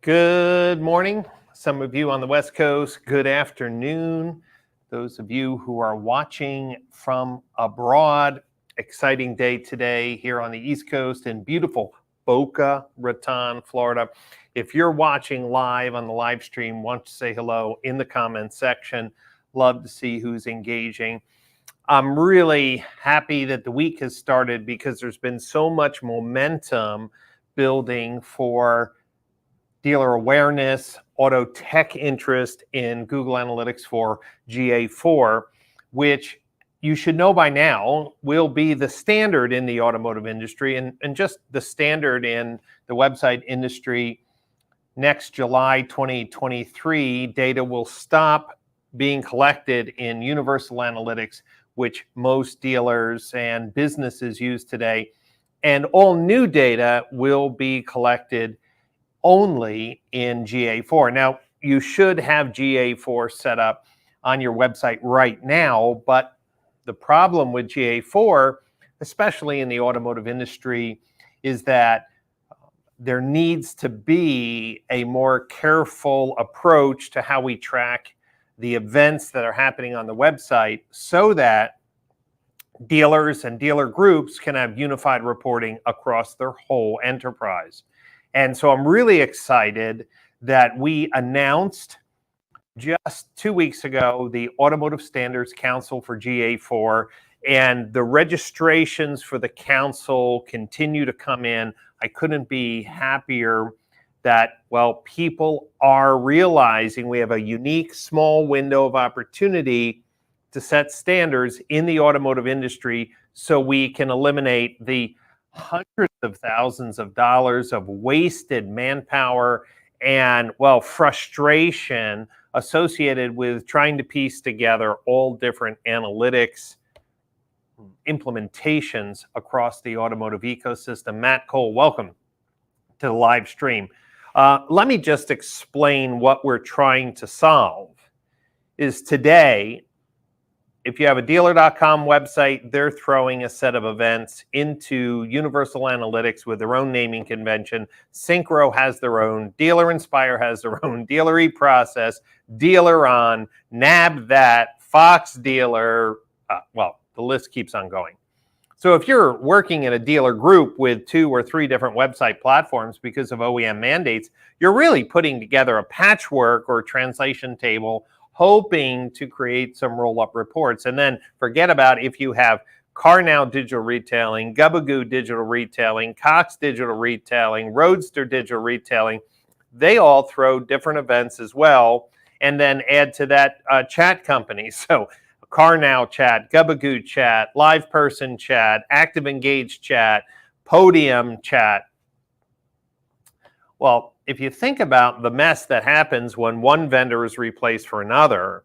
Good morning. Some of you on the West Coast, good afternoon. Those of you who are watching from abroad, exciting day today here on the East Coast in beautiful Boca Raton, Florida. If you're watching live on the live stream, want to say hello in the comments section. Love to see who's engaging. I'm really happy that the week has started because there's been so much momentum building for dealer awareness, auto tech interest in Google Analytics for GA4, which you should know by now will be the standard in the automotive industry and just the standard in the website industry. Next July 2023, data will stop being collected in Universal Analytics, which most dealers and businesses use today, and all new data will be collected only in GA4. Now, you should have GA4 set up on your website right now, but the problem with GA4, especially in the automotive industry, is that there needs to be a more careful approach to how we track the events that are happening on the website so that dealers and dealer groups can have unified reporting across their whole enterprise. And so I'm really excited that we announced just 2 weeks ago the Automotive Standards Council for GA4, and the registrations for the council continue to come in. I couldn't be happier that, well, people are realizing we have a unique small window of opportunity to set standards in the automotive industry so we can eliminate the hundreds of thousands of dollars of wasted manpower and, well, frustration associated with trying to piece together all different analytics implementations across the automotive ecosystem. Matt Cole, welcome to the live stream. Let me just explain what we're trying to solve. Is today, if you have a dealer.com website, they're throwing a set of events into Universal Analytics with their own naming convention. Synchro has their own, Dealer Inspire has their own, Dealer eProcess, Dealer On, Nab That, Fox Dealer, well, the list keeps on going. So if you're working in a dealer group with 2 or 3 different website platforms because of OEM mandates, you're really putting together a patchwork or translation table hoping to create some roll-up reports. And then forget about if you have CarNow Digital Retailing, Gubagoo Digital Retailing, Cox Digital Retailing, Roadster Digital Retailing. They all throw different events as well, and then add to that chat companies. So CarNow Chat, Gubagoo Chat, Live Person Chat, Active Engage Chat, Podium Chat. Well, if you think about the mess that happens when one vendor is replaced for another,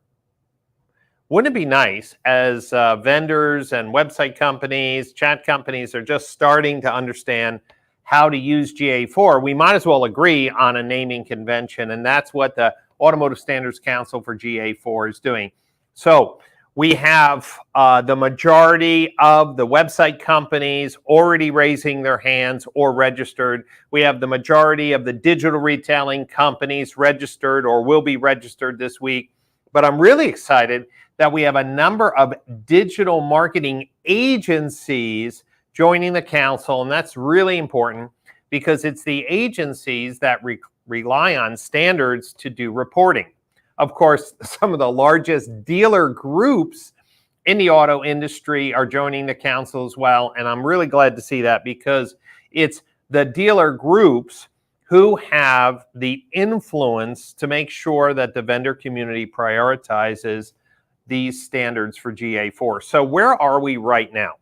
wouldn't it be nice as vendors and website companies, chat companies are just starting to understand how to use GA4, we might as well agree on a naming convention, and that's what the Automotive Standards Council for GA4 is doing. So we have the majority of the website companies already raising their hands or registered. We have the majority of the digital retailing companies registered or will be registered this week. But I'm really excited that we have a number of digital marketing agencies joining the council. And that's really important because it's the agencies that rely on standards to do reporting. Of course, some of the largest dealer groups in the auto industry are joining the council as well. And I'm really glad to see that because it's the dealer groups who have the influence to make sure that the vendor community prioritizes these standards for GA4. So where are we right now?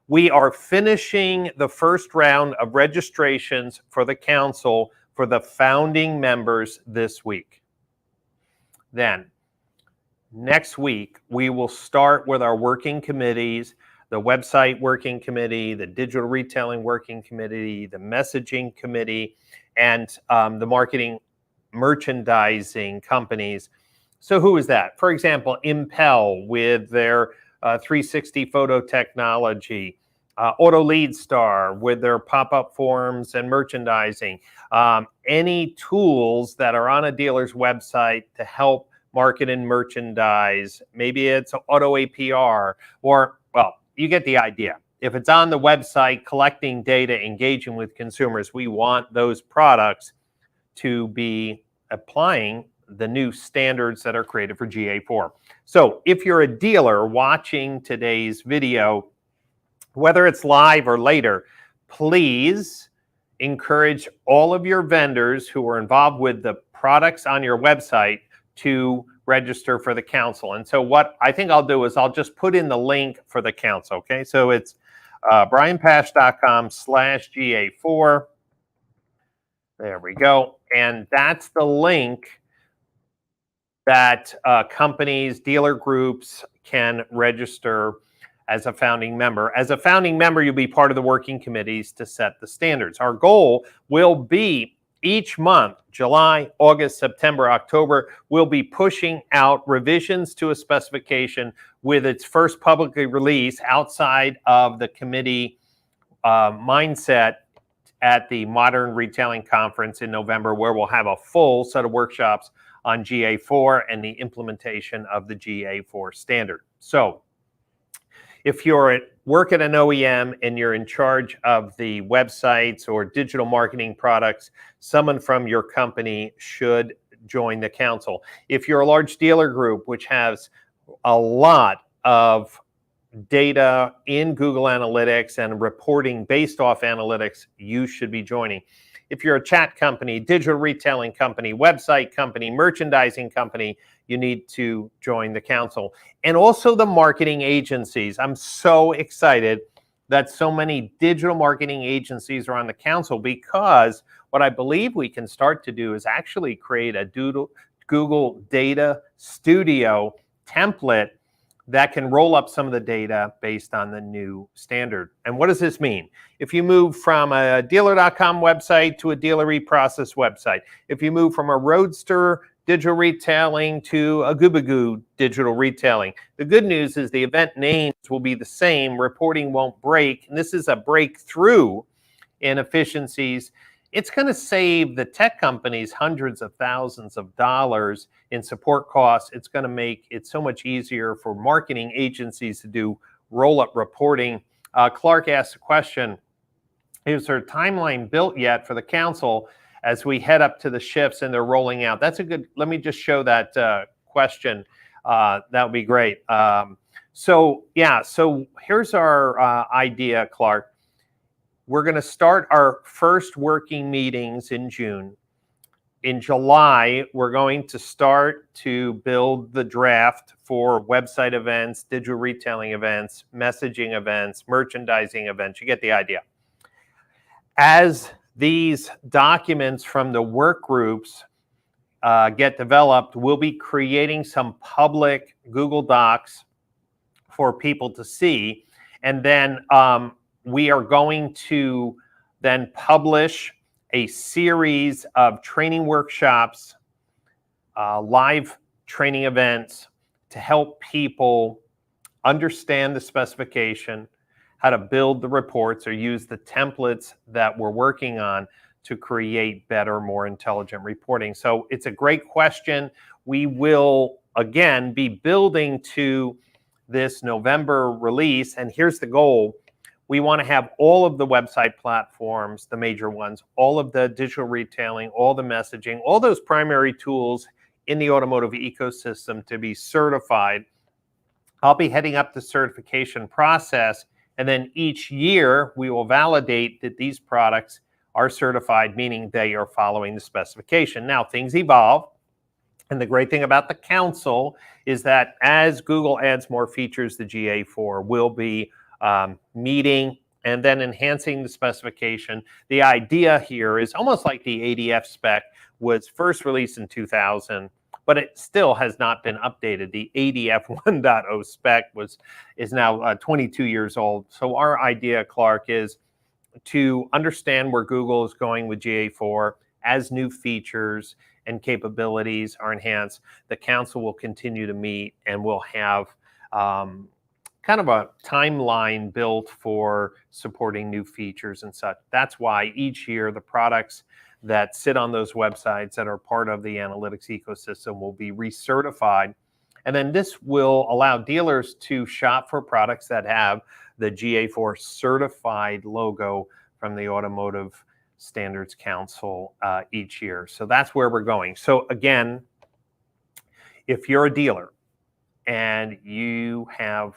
We are finishing the first round of registrations for the council for the founding members this week. Then, next week, we will start with our working committees, the website working committee, the digital retailing working committee, the messaging committee, and the marketing merchandising companies. So who is that? For example, Impel with their 360 photo technology, Auto Lead Star with their pop-up forms and merchandising, any tools that are on a dealer's website to help market and merchandise. Maybe it's Auto APR, or, well, you get the idea. If it's on the website, collecting data, engaging with consumers, we want those products to be applying the new standards that are created for GA4. So if you're a dealer watching today's video, whether it's live or later, please encourage all of your vendors who are involved with the products on your website to register for the council. And so what I think I'll do is I'll just put in the link for the council, okay? So it's brianpash.com/GA4. There we go. And that's the link that companies, dealer groups can register as a founding member. As a founding member, you'll be part of the working committees to set the standards. Our goal will be each month, July, August, September, October, we'll be pushing out revisions to a specification with its first publicly release outside of the committee mindset at the Modern Retailing Conference in November, where we'll have a full set of workshops on GA4 and the implementation of the GA4 standard. So if you're at work at an OEM and you're in charge of the websites or digital marketing products, someone from your company should join the council. If you're a large dealer group which has a lot of data in Google Analytics and reporting based off analytics, you should be joining. If you're a chat company, digital retailing company, website company, merchandising company, you need to join the council. And also the marketing agencies. I'm so excited that so many digital marketing agencies are on the council, because what I believe we can start to do is actually create a Google Data Studio template that can roll up some of the data based on the new standard. And what does this mean? If you move from a dealer.com website to a dealer eProcess website, if you move from a Roadster digital retailing to a Goobagoo digital retailing, the good news is the event names will be the same, reporting won't break, and this is a breakthrough in efficiencies. It's going to save the tech companies hundreds of thousands of dollars in support costs. It's going to make it so much easier for marketing agencies to do roll-up reporting. Clark asked a question, is there a timeline built yet for the council as we head up to the shifts and they're rolling out? That's a good, let me just show that question. That would be great. So here's our idea, Clark. We're going to start our first working meetings in June. In July, we're going to start to build the draft for website events, digital retailing events, messaging events, merchandising events. You get the idea. As these documents from the work groups get developed, we'll be creating some public Google Docs for people to see. And then we are going to then publish a series of training workshops, live training events to help people understand the specification, how to build the reports or use the templates that we're working on to create better, more intelligent reporting. So it's a great question. We will, again, be building to this November release, and here's the goal. We want to have all of the website platforms, the major ones, all of the digital retailing, all the messaging, all those primary tools in the automotive ecosystem to be certified. I'll be heading up the certification process, and then each year we will validate that these products are certified, meaning they are following the specification. Now, things evolve, and the great thing about the council is that as Google adds more features, the GA4 will be meeting and then enhancing the specification. The idea here is almost like the ADF spec was first released in 2000, but it still has not been updated. The ADF 1.0 spec is now 22 years old. So our idea, Clark, is to understand where Google is going with GA4 as new features and capabilities are enhanced. The council will continue to meet, and we'll have kind of a timeline built for supporting new features and such. That's why each year the products that sit on those websites that are part of the analytics ecosystem will be recertified. And then this will allow dealers to shop for products that have the GA4 certified logo from the Automotive Standards Council each year. So that's where we're going. So again, if you're a dealer and you have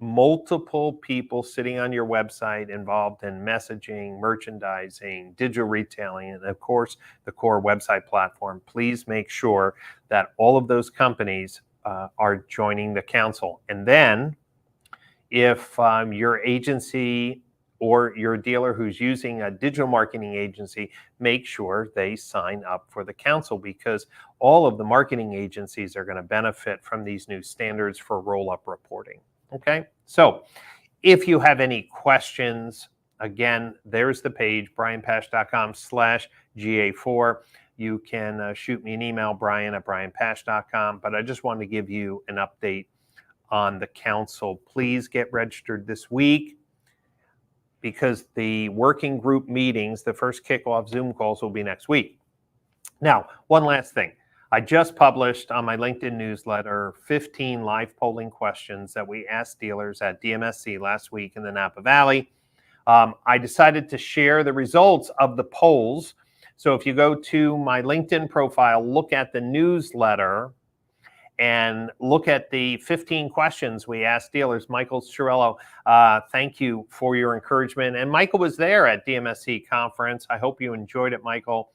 multiple people sitting on your website involved in messaging, merchandising, digital retailing, and of course, the core website platform, please make sure that all of those companies are joining the council. And then if your agency or your dealer who's using a digital marketing agency, make sure they sign up for the council, because all of the marketing agencies are going to benefit from these new standards for roll-up reporting. Okay, so if you have any questions, again, there's the page, brianpash.com/GA4. You can shoot me an email, brian@brianpash.com. But I just wanted to give you an update on the council. Please get registered this week, because the working group meetings, the first kickoff Zoom calls, will be next week. Now, one last thing. I just published on my LinkedIn newsletter 15 live polling questions that we asked dealers at DMSC last week in the Napa Valley. I decided to share the results of the polls. So if you go to my LinkedIn profile, look at the newsletter, and look at the 15 questions we asked dealers. Michael Cirillo, thank you for your encouragement. And Michael was there at DMSC conference. I hope you enjoyed it, Michael.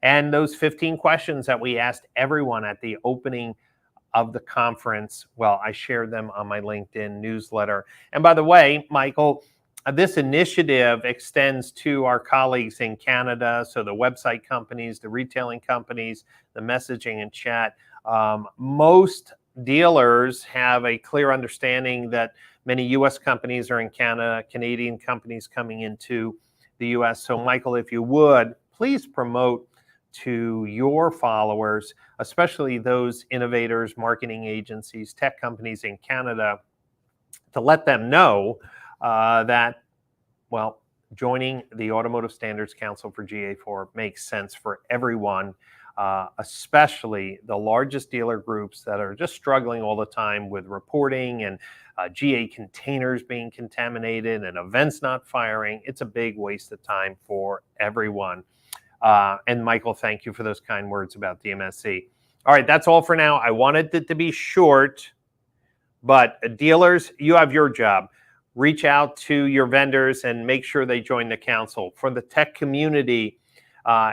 And those 15 questions that we asked everyone at the opening of the conference, well, I shared them on my LinkedIn newsletter. And by the way, Michael, this initiative extends to our colleagues in Canada. So the website companies, the retailing companies, the messaging and chat. Most dealers have a clear understanding that many U.S. companies are in Canada, Canadian companies coming into the U.S. So Michael, if you would, please promote to your followers, especially those innovators, marketing agencies, tech companies in Canada, to let them know that, well, joining the Automotive Standards Council for GA4 makes sense for everyone. Especially the largest dealer groups that are just struggling all the time with reporting and GA containers being contaminated and events not firing. It's a big waste of time for everyone. And Michael, thank you for those kind words about DMSC. All right, that's all for now. I wanted it to be short, but dealers, you have your job. Reach out to your vendors and make sure they join the council. For the tech community,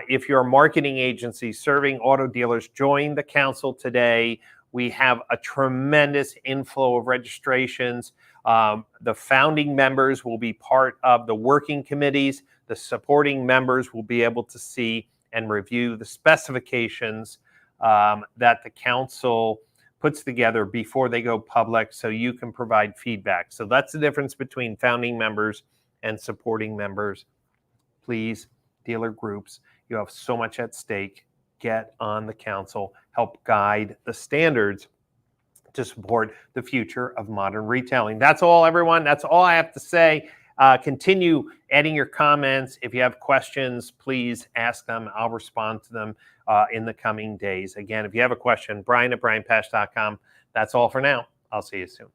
if you're a marketing agency serving auto dealers, join the council today. We have a tremendous inflow of registrations. The founding members will be part of the working committees. The supporting members will be able to see and review the specifications that the council puts together before they go public, so you can provide feedback. So that's the difference between founding members and supporting members. Please, dealer groups, you have so much at stake. Get on the council, help guide the standards to support the future of modern retailing. That's all, everyone. That's all I have to say. Continue adding your comments. If you have questions, please ask them. I'll respond to them in the coming days. Again, if you have a question, brian@brianpash.com. That's all for now. I'll see you soon.